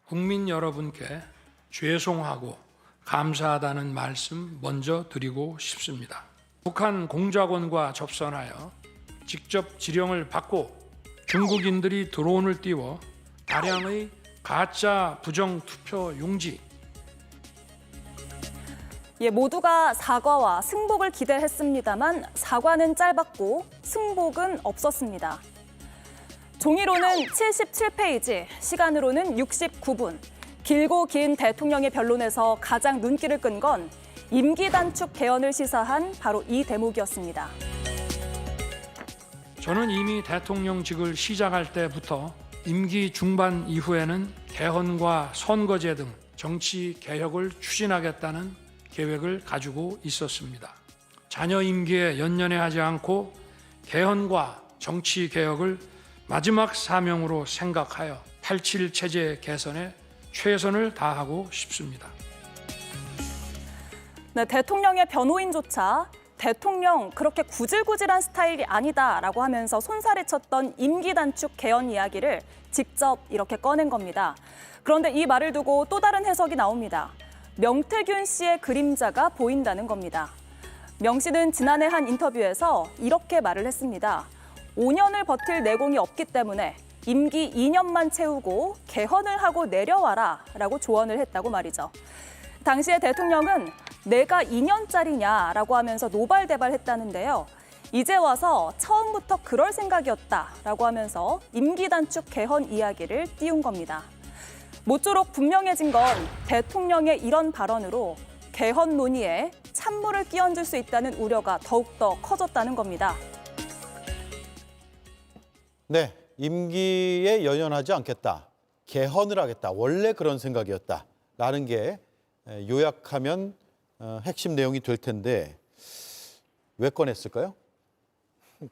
국민 여러분께 죄송하고 감사하다는 말씀 먼저 드리고 싶습니다. 북한 공작원과 접선하여 직접 지령을 받고 중국인들이 드론을 띄워 다량의 가짜 부정 투표 용지 모두가 사과와 승복을 기대했습니다만 사과는 짧았고 승복은 없었습니다. 종이로는 77페이지, 시간으로는 69분. 길고 긴 대통령의 변론에서 가장 눈길을 끈 건 임기 단축 개헌을 시사한 바로 이 대목이었습니다. 저는 이미 대통령직을 시작할 때부터 임기 중반 이후에는 개헌과 선거제 등 정치 개혁을 추진하겠다는 계획을 가지고 있었습니다. 자녀 임기에 연연해하지 않고 개헌과 정치 개혁을 마지막 사명으로 생각하여 87 체제 개선에 최선을 다하고 싶습니다. 네, 대통령의 변호인조차 대통령 그렇게 구질구질한 스타일이 아니다라고 하면서 손살에 쳤던 임기 단축 개헌 이야기를 직접 이렇게 꺼낸 겁니다. 그런데 이 말을 두고 또 다른 해석이 나옵니다. 명태균 씨의 그림자가 보인다는 겁니다. 명 씨는 지난해 한 인터뷰에서 이렇게 말을 했습니다. 5년을 버틸 내공이 없기 때문에 임기 2년만 채우고 개헌을 하고 내려와라 라고 조언을 했다고 말이죠. 당시에 대통령은 내가 2년짜리냐라고 하면서 노발대발했다는데요. 이제 와서 처음부터 그럴 생각이었다라고 하면서 임기 단축 개헌 이야기를 띄운 겁니다. 모쪼록 분명해진 건 대통령의 이런 발언으로 개헌 논의에 찬물을 끼얹을 수 있다는 우려가 더욱더 커졌다는 겁니다. 네, 임기에 연연하지 않겠다. 개헌을 하겠다. 원래 그런 생각이었다라는 게 요약하면 핵심 내용이 될 텐데 왜 꺼냈을까요?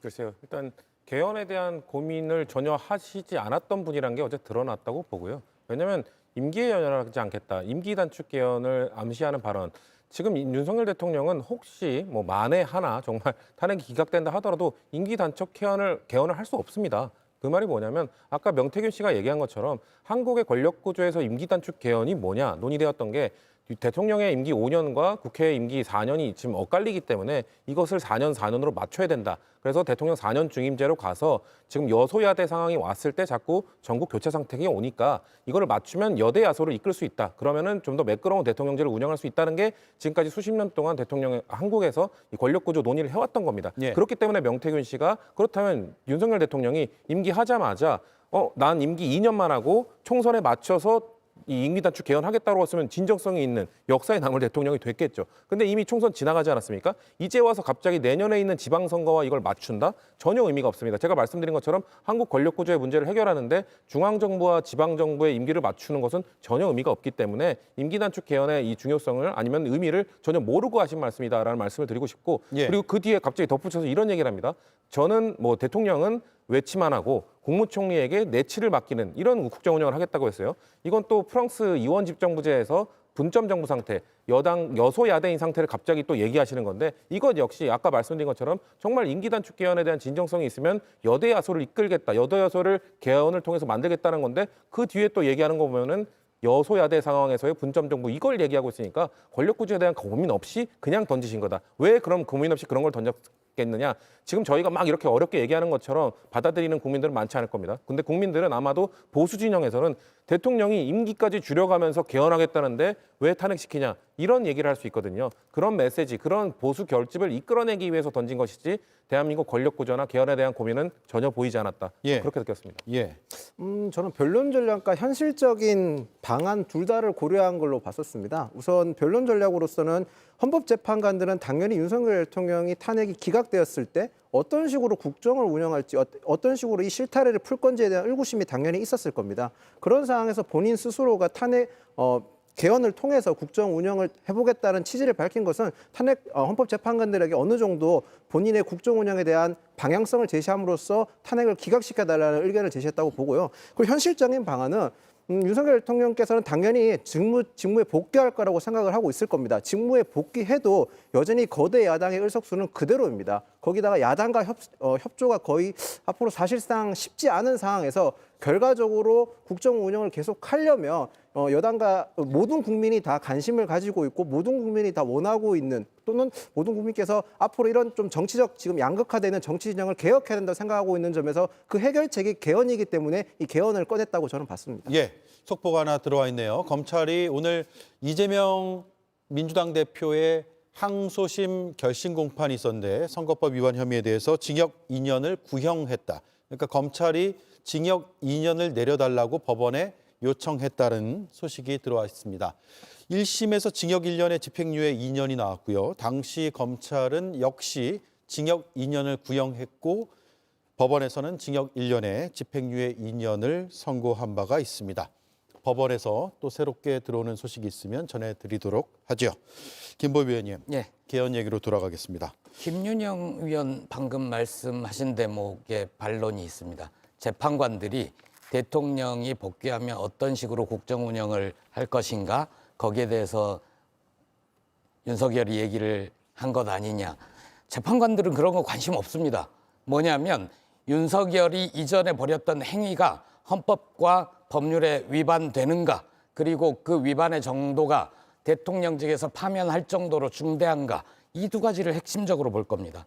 글쎄요. 일단 개헌에 대한 고민을 전혀 하시지 않았던 분이란 게 어제 드러났다고 보고요. 왜냐하면 임기에 연연하지 않겠다. 임기 단축 개헌을 암시하는 발언. 지금 윤석열 대통령은 혹시 뭐 만에 하나 정말 탄핵이 기각된다 하더라도 임기 단축 개헌을 할 수 없습니다. 그 말이 뭐냐면 아까 명태균 씨가 얘기한 것처럼 한국의 권력 구조에서 임기 단축 개헌이 뭐냐 논의되었던 게 대통령의 임기 5년과 국회의 임기 4년이 지금 엇갈리기 때문에 이것을 4년 4년으로 맞춰야 된다. 그래서 대통령 4년 중임제로 가서 지금 여소야대 상황이 왔을 때 자꾸 전국 교체 상태가 오니까 이거를 맞추면 여대 야소를 이끌 수 있다. 그러면은 좀 더 매끄러운 대통령제를 운영할 수 있다는 게 지금까지 수십 년 동안 대통령의 한국에서 이 권력 구조 논의를 해왔던 겁니다. 예. 그렇기 때문에 명태균 씨가 그렇다면 윤석열 대통령이 임기하자마자 난 임기 2년만 하고 총선에 맞춰서 이 임기 단축 개헌하겠다고 했으면 진정성이 있는 역사에 남을 대통령이 됐겠죠. 근데 이미 총선 지나가지 않았습니까? 이제 와서 갑자기 내년에 있는 지방선거와 이걸 맞춘다? 전혀 의미가 없습니다. 제가 말씀드린 것처럼 한국 권력 구조의 문제를 해결하는데 중앙정부와 지방정부의 임기를 맞추는 것은 전혀 의미가 없기 때문에 임기 단축 개헌의 이 중요성을 아니면 의미를 전혀 모르고 하신 말씀이다라는 말씀을 드리고 싶고 예. 그리고 그 뒤에 갑자기 덧붙여서 이런 얘기를 합니다. 저는 뭐 대통령은 외치만 하고 국무총리에게 내치를 맡기는 이런 국정 운영을 하겠다고 했어요. 이건 또 프랑스 이원 집정부제에서 분점 정부 상태, 여소야대인 상태를 갑자기 또 얘기하시는 건데 이것 역시 아까 말씀드린 것처럼 정말 임기 단축 개헌에 대한 진정성이 있으면 여대 야소를 이끌겠다, 여대 야소를 개헌을 통해서 만들겠다는 건데 그 뒤에 또 얘기하는 거 보면은 여소야대 상황에서의 분점 정부 이걸 얘기하고 있으니까 권력 구조에 대한 고민 없이 그냥 던지신 거다. 왜 그럼 고민 없이 그런 걸 던졌겠느냐? 지금 저희가 막 이렇게 어렵게 얘기하는 것처럼 받아들이는 국민들은 많지 않을 겁니다. 근데 국민들은 아마도 보수 진영에서는 대통령이 임기까지 줄여가면서 개헌하겠다는데 왜 탄핵시키냐? 이런 얘기를 할 수 있거든요. 그런 메시지, 그런 보수 결집을 이끌어내기 위해서 던진 것이지 대한민국 권력 구조나 개헌에 대한 고민은 전혀 보이지 않았다. 예. 그렇게 느꼈습니다. 예. 저는 변론 전략과 현실적인 방안 둘 다를 고려한 걸로 봤었습니다. 우선 변론 전략으로서는 헌법재판관들은 당연히 윤석열 대통령이 탄핵이 기각되었을 때 어떤 식으로 국정을 운영할지, 어떤 식으로 이 실타래를 풀 건지에 대한 의구심이 당연히 있었을 겁니다. 그런 상황에서 본인 스스로가 개헌을 통해서 국정 운영을 해보겠다는 취지를 밝힌 것은 헌법재판관들에게 어느 정도 본인의 국정 운영에 대한 방향성을 제시함으로써 탄핵을 기각시켜달라는 의견을 제시했다고 보고요. 그리고 현실적인 방안은 윤석열 대통령께서는 당연히 직무에 복귀할 거라고 생각을 하고 있을 겁니다. 직무에 복귀해도 여전히 거대 야당의 의석수는 그대로입니다. 거기다가 야당과 협조가 거의 앞으로 사실상 쉽지 않은 상황에서 결과적으로 국정 운영을 계속하려면 여당과 모든 국민이 다 관심을 가지고 있고 모든 국민이 다 원하고 있는 또는 모든 국민께서 앞으로 이런 좀 정치적 지금 양극화되는 정치 진영을 개혁해야 된다고 생각하고 있는 점에서 그 해결책이 개헌이기 때문에 이 개헌을 꺼냈다고 저는 봤습니다. 예, 속보가 하나 들어와 있네요. 검찰이 오늘 이재명 민주당 대표의 항소심 결심 공판이 있었는데 선거법 위반 혐의에 대해서 징역 2년을 구형했다. 그러니까 검찰이 징역 2년을 내려달라고 법원에 요청했다는 소식이 들어와 있습니다. 1심에서 징역 1년에 집행유예 2년이 나왔고요. 당시 검찰은 역시 징역 2년을 구형했고 법원에서는 징역 1년에 집행유예 2년을 선고한 바가 있습니다. 법원에서 또 새롭게 들어오는 소식이 있으면 전해드리도록 하죠. 김보비 의원님, 예. 개헌 얘기로 돌아가겠습니다. 김윤영 의원 방금 말씀하신 대목에 반론이 있습니다. 재판관들이 대통령이 복귀하면 어떤 식으로 국정 운영을 할 것인가 거기에 대해서 윤석열이 얘기를 한 것 아니냐. 재판관들은 그런 거 관심 없습니다. 뭐냐면 윤석열이 이전에 벌였던 행위가 헌법과 법률에 위반되는가, 그리고 그 위반의 정도가 대통령직에서 파면할 정도로 중대한가, 이 두 가지를 핵심적으로 볼 겁니다.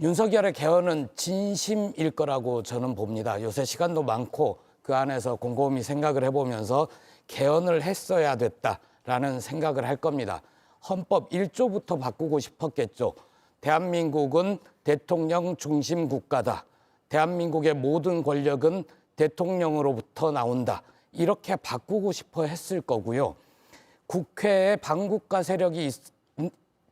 윤석열의 개헌은 진심일 거라고 저는 봅니다. 요새 시간도 많고 그 안에서 곰곰이 생각을 해보면서 개헌을 했어야 됐다라는 생각을 할 겁니다. 헌법 1조부터 바꾸고 싶었겠죠. 대한민국은 대통령 중심 국가다. 대한민국의 모든 권력은 대통령으로부터 나온다. 이렇게 바꾸고 싶어 했을 거고요. 국회에 반국가 세력이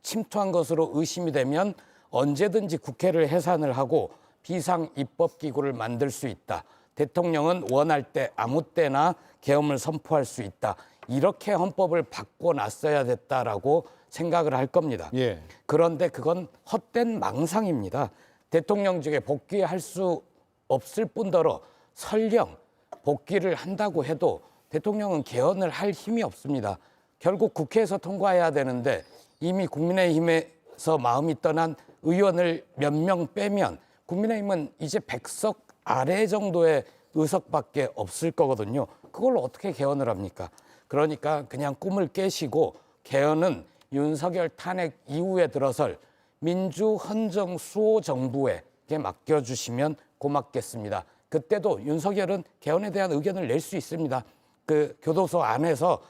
침투한 것으로 의심이 되면 언제든지 국회를 해산을 하고 비상 입법기구를 만들 수 있다. 대통령은 원할 때 아무 때나 계엄을 선포할 수 있다. 이렇게 헌법을 바꿔놨어야 됐다라고 생각을 할 겁니다. 예. 그런데 그건 헛된 망상입니다. 대통령직에 복귀할 수 없을 뿐더러 설령 복귀를 한다고 해도 대통령은 개헌을 할 힘이 없습니다. 결국 국회에서 통과해야 되는데 이미 국민의힘에서 마음이 떠난 의원을 몇 명 빼면 국민의힘은 이제 100석 아래 정도의 의석밖에 없을 거거든요. 그걸 어떻게 개헌을 합니까? 그러니까 그냥 꿈을 깨시고 개헌은 윤석열 탄핵 이후에 들어설 민주헌정 수호 정부에게 맡겨주시면 고맙겠습니다. 그때도 윤석열은 개헌에 대한 의견을 낼 수 있습니다. 그 교도소 안에서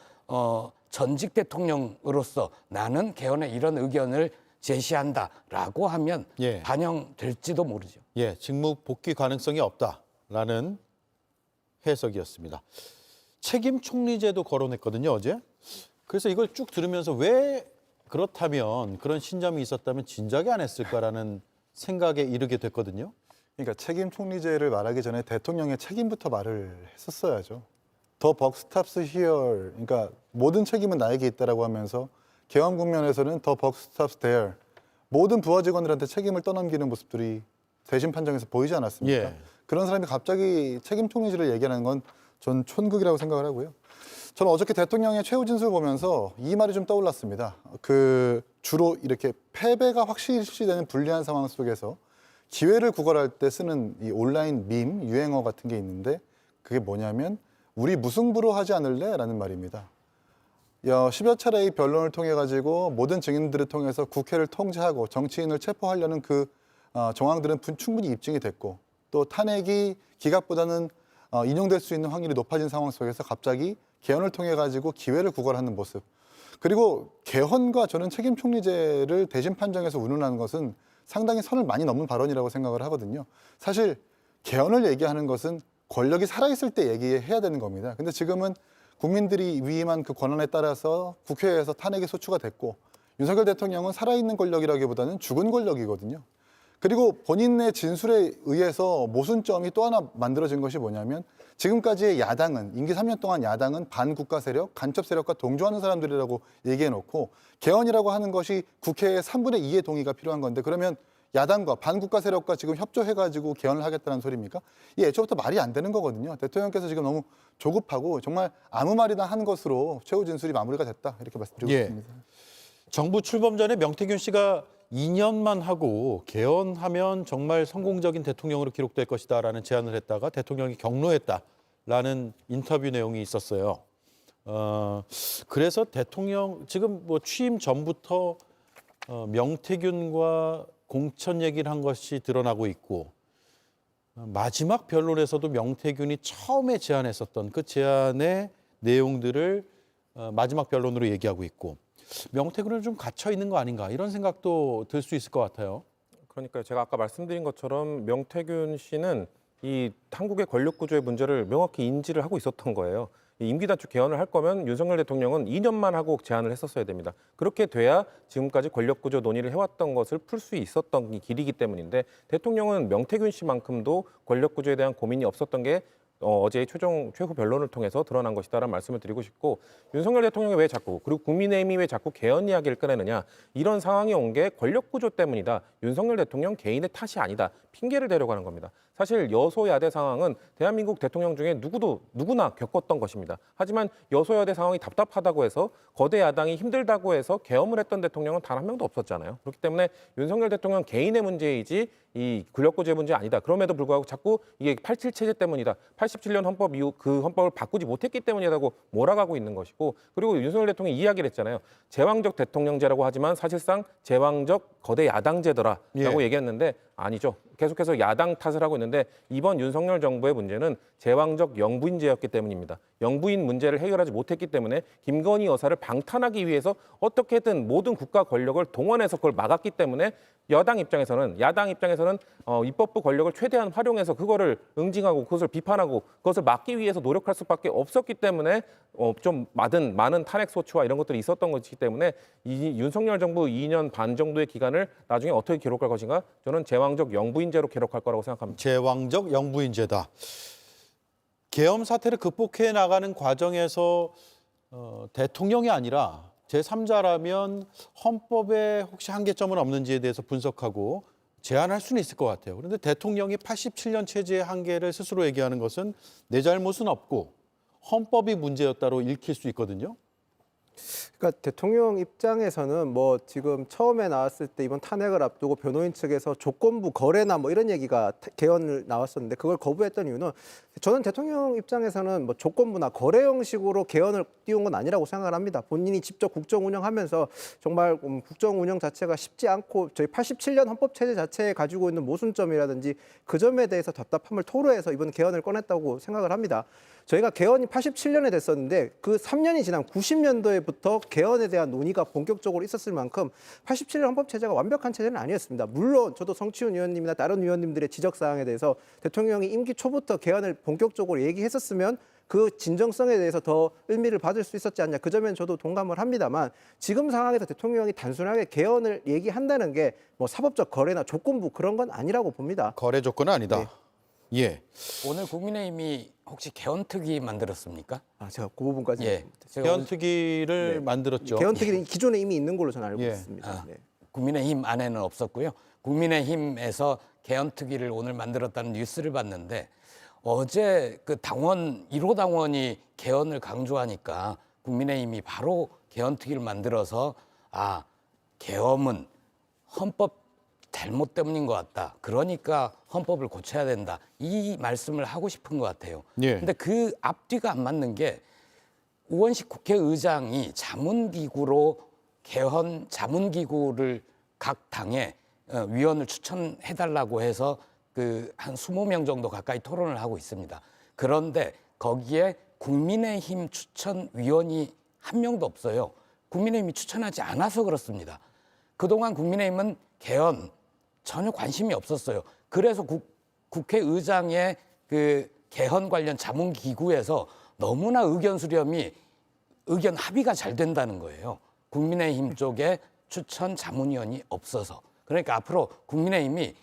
전직 대통령으로서 나는 개헌에 이런 의견을 제시한다라고 하면 예. 반영될지도 모르죠. 예, 직무 복귀 가능성이 없다라는 해석이었습니다. 책임 총리제도 거론했거든요, 어제. 그래서 이걸 쭉 들으면서 왜 그렇다면 그런 신점이 있었다면 진작에 안 했을까라는 생각에 이르게 됐거든요. 그러니까 책임 총리제를 말하기 전에 대통령의 책임부터 말을 했었어야죠. The buck stops here. 그러니까 모든 책임은 나에게 있다라고 하면서 개헌 국면에서는 The buck stops there. 모든 부하 직원들한테 책임을 떠넘기는 모습들이 대신 판정에서 보이지 않았습니까? 예. 그런 사람이 갑자기 책임 총리제를 얘기하는 건 전 촌극이라고 생각을 하고요. 저는 어저께 대통령의 최후 진술 보면서 이 말이 좀 떠올랐습니다. 주로 이렇게 패배가 확실시되는 불리한 상황 속에서 기회를 구걸할 때 쓰는 이 온라인 밈, 유행어 같은 게 있는데 그게 뭐냐면 우리 무승부로 하지 않을래? 라는 말입니다. 10여 차례의 변론을 통해 가지고 모든 증인들을 통해서 국회를 통제하고 정치인을 체포하려는 그 정황들은 충분히 입증이 됐고 또 탄핵이 기각보다는 인용될 수 있는 확률이 높아진 상황 속에서 갑자기 개헌을 통해 가지고 기회를 구걸하는 모습. 그리고 개헌과 저는 책임 총리제를 대신 판정해서 운운하는 것은 상당히 선을 많이 넘는 발언이라고 생각을 하거든요. 사실 개헌을 얘기하는 것은 권력이 살아있을 때 얘기해야 되는 겁니다. 근데 지금은 국민들이 위임한 그 권한에 따라서 국회에서 탄핵이 소추가 됐고 윤석열 대통령은 살아있는 권력이라기보다는 죽은 권력이거든요. 그리고 본인의 진술에 의해서 모순점이 또 하나 만들어진 것이 뭐냐면 지금까지의 야당은 임기 3년 동안 야당은 반국가 세력, 간첩 세력과 동조하는 사람들이라고 얘기해놓고 개헌이라고 하는 것이 국회의 3분의 2의 동의가 필요한 건데 그러면 야당과 반국가 세력과 지금 협조해가지고 개헌을 하겠다는 소리입니까? 이 애초부터 말이 안 되는 거거든요. 대통령께서 지금 너무 조급하고 정말 아무 말이나 한 것으로 최후 진술이 마무리가 됐다 이렇게 말씀드리고 싶습니다. 정부 출범 전에 명태균 씨가 2년만 하고 개헌하면 정말 성공적인 대통령으로 기록될 것이다라는 제안을 했다가 대통령이 경로했다라는 인터뷰 내용이 있었어요. 그래서 대통령 지금 뭐 취임 전부터 명태균과 공천 얘기를 한 것이 드러나고 있고 마지막 변론에서도 명태균이 처음에 제안했었던 그 제안의 내용들을 마지막 변론으로 얘기하고 있고 명태균은 좀 갇혀 있는 거 아닌가 이런 생각도 들 수 있을 것 같아요. 그러니까 제가 아까 말씀드린 것처럼 명태균 씨는 이 한국의 권력 구조의 문제를 명확히 인지를 하고 있었던 거예요. 이 임기 단축 개헌을 할 거면 윤석열 대통령은 2년만 하고 제안을 했었어야 됩니다. 그렇게 돼야 지금까지 권력 구조 논의를 해왔던 것을 풀 수 있었던 길이기 때문인데 대통령은 명태균 씨만큼도 권력 구조에 대한 고민이 없었던 게 어제의 최후 변론을 통해서 드러난 것이다라는 말씀을 드리고 싶고 윤석열 대통령이 왜 자꾸 그리고 국민의힘이 왜 자꾸 개헌 이야기를 꺼내느냐 이런 상황이 온 게 권력 구조 때문이다. 윤석열 대통령 개인의 탓이 아니다. 핑계를 대려고 하는 겁니다. 사실 여소야대 상황은 대한민국 대통령 중에 누구나 겪었던 것입니다. 하지만 여소야대 상황이 답답하다고 해서 거대 야당이 힘들다고 해서 계엄을 했던 대통령은 단 한 명도 없었잖아요. 그렇기 때문에 윤석열 대통령 개인의 문제이지 이 권력구조의 문제 아니다. 그럼에도 불구하고 자꾸 이게 87 체제 때문이다. 87년 헌법 이후 그 헌법을 바꾸지 못했기 때문이라고 몰아가고 있는 것이고 그리고 윤석열 대통령이 이야기를 했잖아요. 제왕적 대통령제라고 하지만 사실상 제왕적 거대 야당제더라라고 얘기했는데 아니죠. 계속해서 야당 탓을 하고 있는데 이번 윤석열 정부의 문제는 제왕적 영부인제였기 때문입니다. 영부인 문제를 해결하지 못했기 때문에 김건희 여사를 방탄하기 위해서 어떻게든 모든 국가 권력을 동원해서 그걸 막았기 때문에 야당 입장에서는 입법부 권력을 최대한 활용해서 그거를 응징하고 그것을 비판하고 그것을 막기 위해서 노력할 수밖에 없었기 때문에 좀 많은 탄핵 소추와 이런 것들이 있었던 것이기 때문에 이 윤석열 정부 2년 반 정도의 기간을 나중에 어떻게 기록할 것인가 저는 제왕적 영부인제로 기록할 거라고 생각합니다. 제왕적 영부인제다. 계엄 사태를 극복해 나가는 과정에서 대통령이 아니라 제3자라면 헌법에 혹시 한계점은 없는지에 대해서 분석하고 제안할 수는 있을 것 같아요. 그런데 대통령이 87년 체제의 한계를 스스로 얘기하는 것은 내 잘못은 없고 헌법이 문제였다로 읽힐 수 있거든요. 그러니까 대통령 입장에서는 뭐 지금 처음에 나왔을 때 이번 탄핵을 앞두고 변호인 측에서 조건부 거래나 뭐 이런 얘기가 개헌을 나왔었는데 그걸 거부했던 이유는 저는 대통령 입장에서는 뭐 조건부나 거래 형식으로 개헌을 띄운 건 아니라고 생각을 합니다. 본인이 직접 국정 운영하면서 정말 국정 운영 자체가 쉽지 않고 저희 87년 헌법 체제 자체에 가지고 있는 모순점이라든지 그 점에 대해서 답답함을 토로해서 이번 개헌을 꺼냈다고 생각을 합니다. 저희가 개헌이 87년에 됐었는데 그 3년이 지난 90년도에부터 개헌에 대한 논의가 본격적으로 있었을 만큼 87년 헌법 체제가 완벽한 체제는 아니었습니다. 물론 저도 성치훈 의원님이나 다른 의원님들의 지적사항에 대해서 대통령이 임기 초부터 개헌을 본격적으로 얘기했었으면 그 진정성에 대해서 더 의미를 받을 수 있었지 않냐. 그 점에는 저도 동감을 합니다만 지금 상황에서 대통령이 단순하게 개헌을 얘기한다는 게 뭐 사법적 거래나 조건부 그런 건 아니라고 봅니다. 거래 조건은 아니다. 네. 예. 오늘 국민의힘이 혹시 개헌특위 만들었습니까? 제가 그 부분까지 예. 제가 개헌특위를 만들었죠. 개헌특위는 기존에 이미 있는 걸로 저는 알고 예. 있습니다. 네. 국민의힘 안에는 없었고요. 국민의힘에서 개헌특위를 오늘 만들었다는 뉴스를 봤는데 어제 그 당원 1호 당원이 개헌을 강조하니까 국민의힘이 바로 개헌특위를 만들어서 계엄은 헌법 잘못 때문인 것 같다. 그러니까 헌법을 고쳐야 된다. 이 말씀을 하고 싶은 것 같아요. 예. 근데 그 앞뒤가 안 맞는 게 우원식 국회의장이 자문기구로 개헌 자문기구를 각 당에 위원을 추천해달라고 해서 그 한 20명 정도 가까이 토론을 하고 있습니다. 그런데 거기에 국민의힘 추천위원이 한 명도 없어요. 국민의힘이 추천하지 않아서 그렇습니다. 그동안 국민의힘은 개헌 전혀 관심이 없었어요. 그래서 국회의장의 그 개헌 관련 자문기구에서 너무나 의견 수렴이 의견 합의가 잘 된다는 거예요. 국민의힘 쪽에 추천 자문위원이 없어서. 그러니까 앞으로 국민의힘이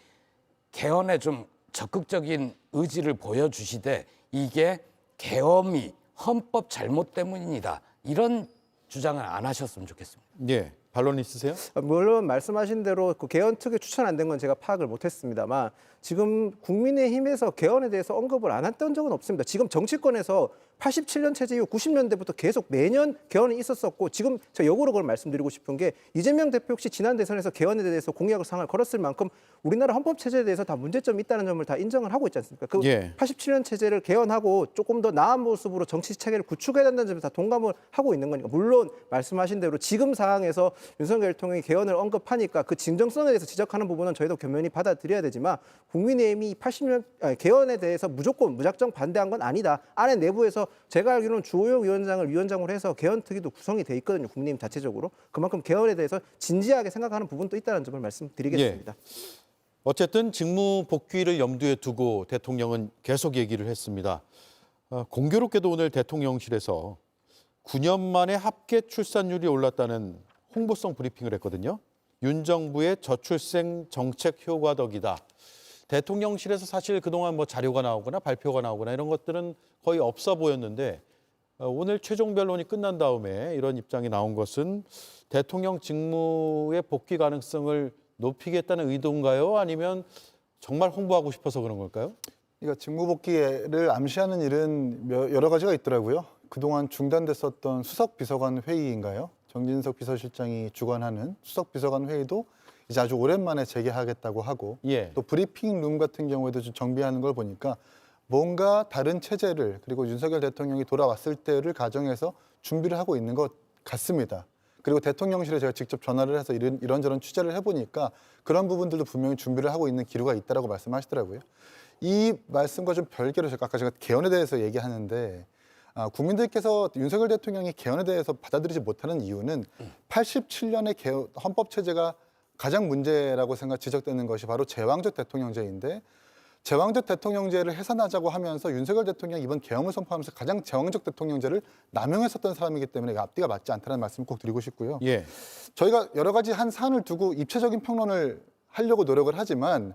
개헌에 좀 적극적인 의지를 보여주시되 이게 계엄이 헌법 잘못 때문이다. 이런 주장을 안 하셨으면 좋겠습니다. 예. 반론 있으세요? 물론 말씀하신 대로 그 개헌특위 추천 안 된 건 제가 파악을 못했습니다만 지금 국민의힘에서 개헌에 대해서 언급을 안 했던 적은 없습니다. 지금 정치권에서 87년 체제 이후 90년대부터 계속 매년 개헌이 있었었고 지금 제가 역으로 그걸 말씀드리고 싶은 게 이재명 대표 역시 지난 대선에서 개헌에 대해서 공약을 상을 걸었을 만큼 우리나라 헌법 체제에 대해서 다 문제점이 있다는 점을 다 인정을 하고 있지 않습니까? 그 예. 87년 체제를 개헌하고 조금 더 나은 모습으로 정치 체계를 구축해야 된다는 점에 다 동감을 하고 있는 거니까 물론 말씀하신 대로 지금 상황에서 윤석열 대통령이 개헌을 언급하니까 그 진정성에 대해서 지적하는 부분은 저희도 겸연히 받아들여야 되지만 국민의힘이 80년 개헌에 대해서 무작정 반대한 건 아니다. 안에 내부에서 제가 알기로는 주호영 위원장을 위원장으로 해서 개헌 특위도 구성이 돼 있거든요. 국민의힘 자체적으로. 그만큼 개헌에 대해서 진지하게 생각하는 부분도 있다는 점을 말씀드리겠습니다. 어쨌든 직무 복귀를 염두에 두고 대통령은 계속 얘기를 했습니다. 공교롭게도 오늘 대통령실에서 9년 만에 합계 출산율이 올랐다는 홍보성 브리핑을 했거든요. 윤 정부의 저출생 정책 효과 덕이다. 대통령실에서 사실 그동안 뭐 자료가 나오거나 발표가 나오거나 이런 것들은 거의 없어 보였는데 오늘 최종 변론이 끝난 다음에 이런 입장이 나온 것은 대통령 직무의 복귀 가능성을 높이겠다는 의도인가요? 아니면 정말 홍보하고 싶어서 그런 걸까요? 그러니까 직무 복귀를 암시하는 일은 여러 가지가 있더라고요. 그동안 중단됐었던 수석 비서관 회의인가요? 정진석 비서실장이 주관하는 수석 비서관 회의도 이제 아주 오랜만에 재개하겠다고 하고 예. 또 브리핑 룸 같은 경우에도 좀 정비하는 걸 보니까 뭔가 다른 체제를 그리고 윤석열 대통령이 돌아왔을 때를 가정해서 준비를 하고 있는 것 같습니다. 그리고 대통령실에 제가 직접 전화를 해서 이런저런 취재를 해보니까 그런 부분들도 분명히 준비를 하고 있는 기류가 있다라고 말씀하시더라고요. 이 말씀과 좀 별개로 아까 제가 개헌에 대해서 얘기하는데 국민들께서 윤석열 대통령이 개헌에 대해서 받아들이지 못하는 이유는 87년의 헌법 체제가 가장 문제라고 지적되는 것이 바로 제왕적 대통령제인데 제왕적 대통령제를 해산하자고 하면서 윤석열 대통령이 이번 개헌을 선포하면서 가장 제왕적 대통령제를 남용했었던 사람이기 때문에 앞뒤가 맞지 않다는 말씀을 꼭 드리고 싶고요. 예. 저희가 여러 가지 한 사안을 두고 입체적인 평론을 하려고 노력을 하지만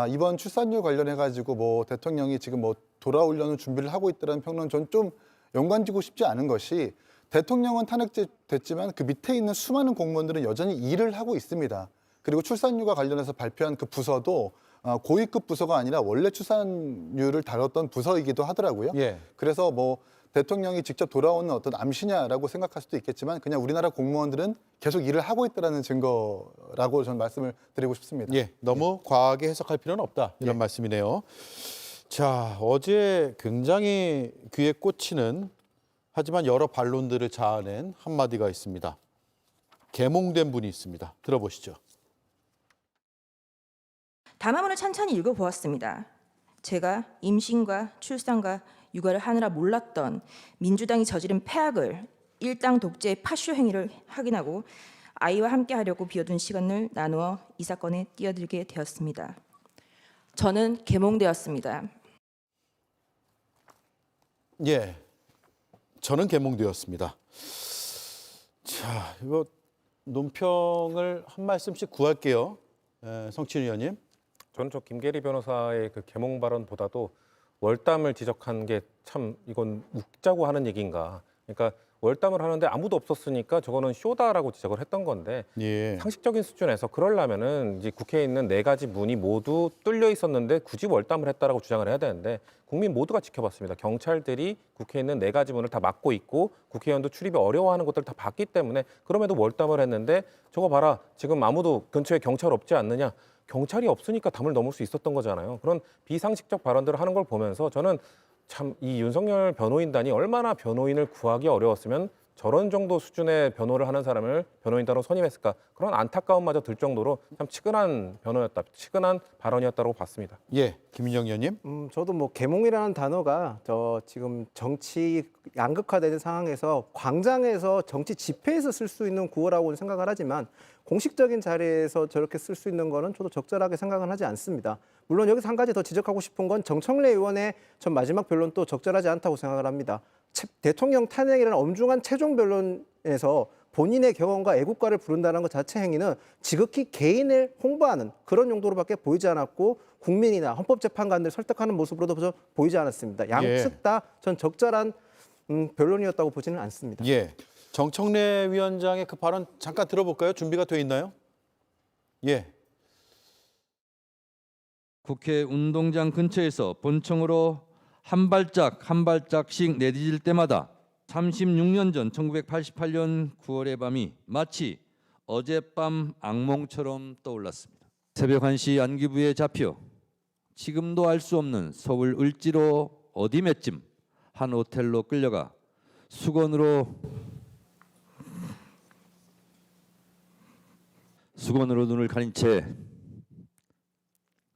이번 출산율 관련해가지고 뭐 대통령이 지금 뭐 돌아오려는 준비를 하고 있다는 평론 전 좀 연관지고 싶지 않은 것이 대통령은 탄핵됐지만 그 밑에 있는 수많은 공무원들은 여전히 일을 하고 있습니다. 그리고 출산율과 관련해서 발표한 그 부서도 고위급 부서가 아니라 원래 출산율을 다뤘던 부서이기도 하더라고요. 예. 그래서 뭐 대통령이 직접 돌아오는 어떤 암시냐라고 생각할 수도 있겠지만 그냥 우리나라 공무원들은 계속 일을 하고 있다는 증거라고 저는 말씀을 드리고 싶습니다. 예, 너무 과하게 해석할 필요는 없다 이런 말씀이네요. 자, 어제 굉장히 귀에 꽂히는 하지만 여러 반론들을 자아낸 한마디가 있습니다. 계몽된 분이 있습니다. 들어보시죠. 담화문을 찬찬히 읽어보았습니다. 제가 임신과 출산과 육아를 하느라 몰랐던 민주당이 저지른 폐악을 일당 독재의 파쇼 행위를 확인하고 아이와 함께 하려고 비워둔 시간을 나누어 이 사건에 뛰어들게 되었습니다. 저는 계몽되었습니다. 예, 저는 계몽되었습니다. 자, 이거 논평을 한 말씀씩 구할게요. 성친 의원님. 저는 저 김계리 변호사의 그 계몽 발언보다도 월담을 지적한 게 참 이건 웃자고 하는 얘기인가. 그러니까 월담을 하는데 아무도 없었으니까 저거는 쇼다라고 지적을 했던 건데 예. 상식적인 수준에서 그러려면은 이제 국회에 있는 4가지 문이 모두 뚫려 있었는데 굳이 월담을 했다라고 주장을 해야 되는데 국민 모두가 지켜봤습니다. 경찰들이 국회에 있는 4가지 문을 다 막고 있고 국회의원도 출입이 어려워하는 것들을 다 봤기 때문에 그럼에도 월담을 했는데 저거 봐라 지금 아무도 근처에 경찰 없지 않느냐. 경찰이 없으니까 담을 넘을 수 있었던 거잖아요. 그런 비상식적 발언들을 하는 걸 보면서 저는 참 이 윤석열 변호인단이 얼마나 변호인을 구하기 어려웠으면 저런 정도 수준의 변호를 하는 사람을 변호인단으로 선임했을까. 그런 안타까움마저 들 정도로 참 치근한 변호였다. 치근한 발언이었다고 봤습니다. 예, 김인영 의원님. 저도 뭐 계몽이라는 단어가 지금 정치 양극화되는 상황에서 광장에서 정치 집회에서 쓸 수 있는 구호라고는 생각을 하지만 공식적인 자리에서 저렇게 쓸 수 있는 거는 저도 적절하게 생각은 하지 않습니다. 물론 여기서 한 가지 더 지적하고 싶은 건 정청래 의원의 전 마지막 변론도 적절하지 않다고 생각을 합니다. 대통령 탄핵이라는 엄중한 최종 변론에서 본인의 경험과 애국가를 부른다는 것 자체 행위는 지극히 개인을 홍보하는 그런 용도로밖에 보이지 않았고 국민이나 헌법재판관들 설득하는 모습으로도 보이지 않았습니다. 양측 다 전 적절한 변론이었다고 보지는 않습니다. 예, 정청래 위원장의 그 발언 잠깐 들어볼까요? 준비가 돼 있나요? 예. 국회 운동장 근처에서 본청으로 한 발짝 한 발짝씩 내디딜 때마다 36년 전 1988년 9월의 밤이 마치 어젯밤 악몽처럼 떠올랐습니다. 새벽 1시 안기부에 잡혀 지금도 알 수 없는 서울 을지로 어디매쯤 한 호텔로 끌려가 수건으로 눈을 가린 채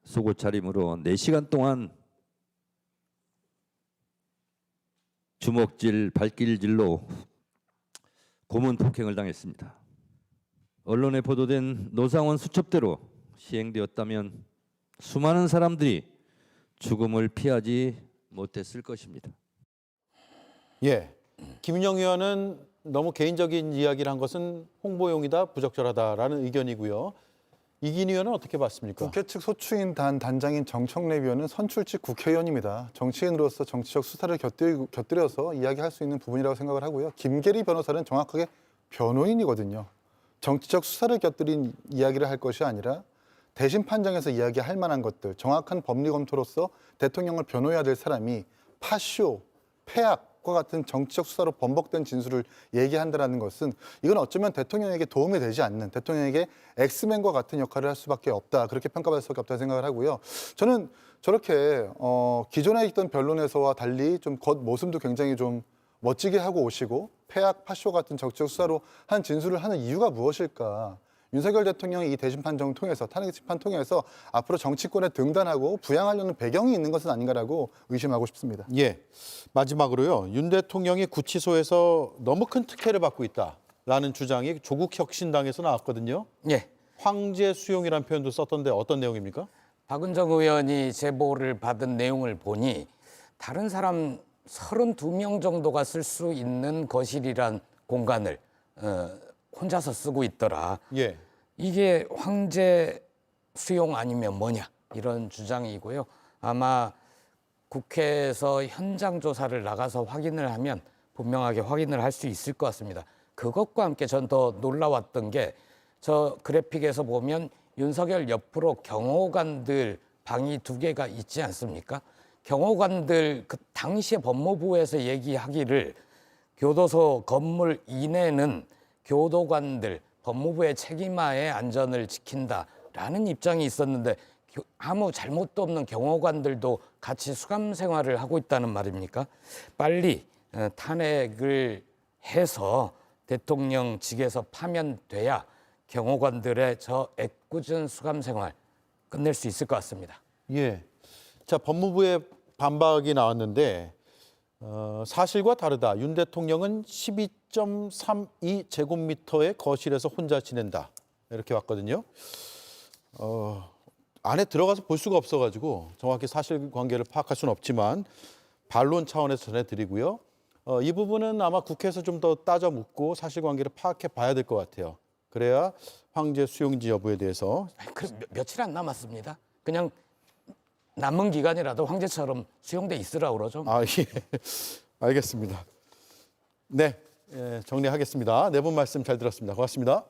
속옷 차림으로 4시간 동안 주먹질, 발길질로 고문 폭행을 당했습니다. 언론에 보도된 노상원 수첩대로 시행되었다면 수많은 사람들이 죽음을 피하지 못했을 것입니다. 예, 김윤영 의원은 너무 개인적인 이야기를 한 것은 홍보용이다, 부적절하다라는 의견이고요. 이긴 의원은 어떻게 봤습니까? 국회 측 소추인 단장인 정청래 위원은 선출직 국회의원입니다. 정치인으로서 정치적 수사를 곁들여서 이야기할 수 있는 부분이라고 생각을 하고요. 김계리 변호사는 정확하게 변호인이거든요. 정치적 수사를 곁들인 이야기를 할 것이 아니라 대신 판정에서 이야기할 만한 것들, 정확한 법리 검토로서 대통령을 변호해야 될 사람이 파쇼, 폐악과 같은 정치적 수사로 번복된 진술을 얘기한다는 것은 이건 어쩌면 대통령에게 도움이 되지 않는, 대통령에게 엑스맨과 같은 역할을 할 수밖에 없다, 그렇게 평가받을 수밖에 없다고 생각을 하고요. 저는 저렇게 기존에 있던 변론에서와 달리 좀 겉모습도 굉장히 좀 멋지게 하고 오시고 폐악, 파쇼 같은 정치적 수사로 한 진술을 하는 이유가 무엇일까? 윤석열 대통령이 이 대신 판정을 통해서, 탄핵 심판 통해서 앞으로 정치권에 등단하고 부양하려는 배경이 있는 것은 아닌가라고 의심하고 싶습니다. 예, 마지막으로요. 윤 대통령이 구치소에서 너무 큰 특혜를 받고 있다라는 주장이 조국 혁신당에서 나왔거든요. 예. 황제 수용이라는 표현도 썼던데 어떤 내용입니까? 박은정 의원이 제보를 받은 내용을 보니 다른 사람 32명 정도가 쓸 수 있는 거실이란 공간을 혼자서 쓰고 있더라. 예. 이게 황제 수용 아니면 뭐냐, 이런 주장이고요. 아마 국회에서 현장 조사를 나가서 확인을 하면 분명하게 확인을 할 수 있을 것 같습니다. 그것과 함께 전 더 놀라웠던 게 저 그래픽에서 보면 윤석열 옆으로 경호관들 방이 2개가 있지 않습니까? 경호관들 그 당시에 법무부에서 얘기하기를 교도소 건물 이내는 교도관들, 법무부의 책임하에 안전을 지킨다라는 입장이 있었는데 아무 잘못도 없는 경호관들도 같이 수감 생활을 하고 있다는 말입니까? 빨리 탄핵을 해서 대통령직에서 파면돼야 경호관들의 저 애꿎은 수감 생활 끝낼 수 있을 것 같습니다. 예. 자, 법무부의 반박이 나왔는데 사실과 다르다. 윤 대통령은 12.32 제곱미터의 거실에서 혼자 지낸다. 이렇게 왔거든요. 안에 들어가서 볼 수가 없어가지고 정확히 사실관계를 파악할 수는 없지만 반론 차원에서 전해드리고요. 이 부분은 아마 국회에서 좀 더 따져 묻고 사실관계를 파악해 봐야 될 것 같아요. 그래야 황제 수용인지 여부에 대해서. 그럼 며칠 안 남았습니다. 그냥 남은 기간이라도 황제처럼 수용돼 있으라고 그러죠. 아, 예. 알겠습니다. 네, 정리하겠습니다. 네 분 말씀 잘 들었습니다. 고맙습니다.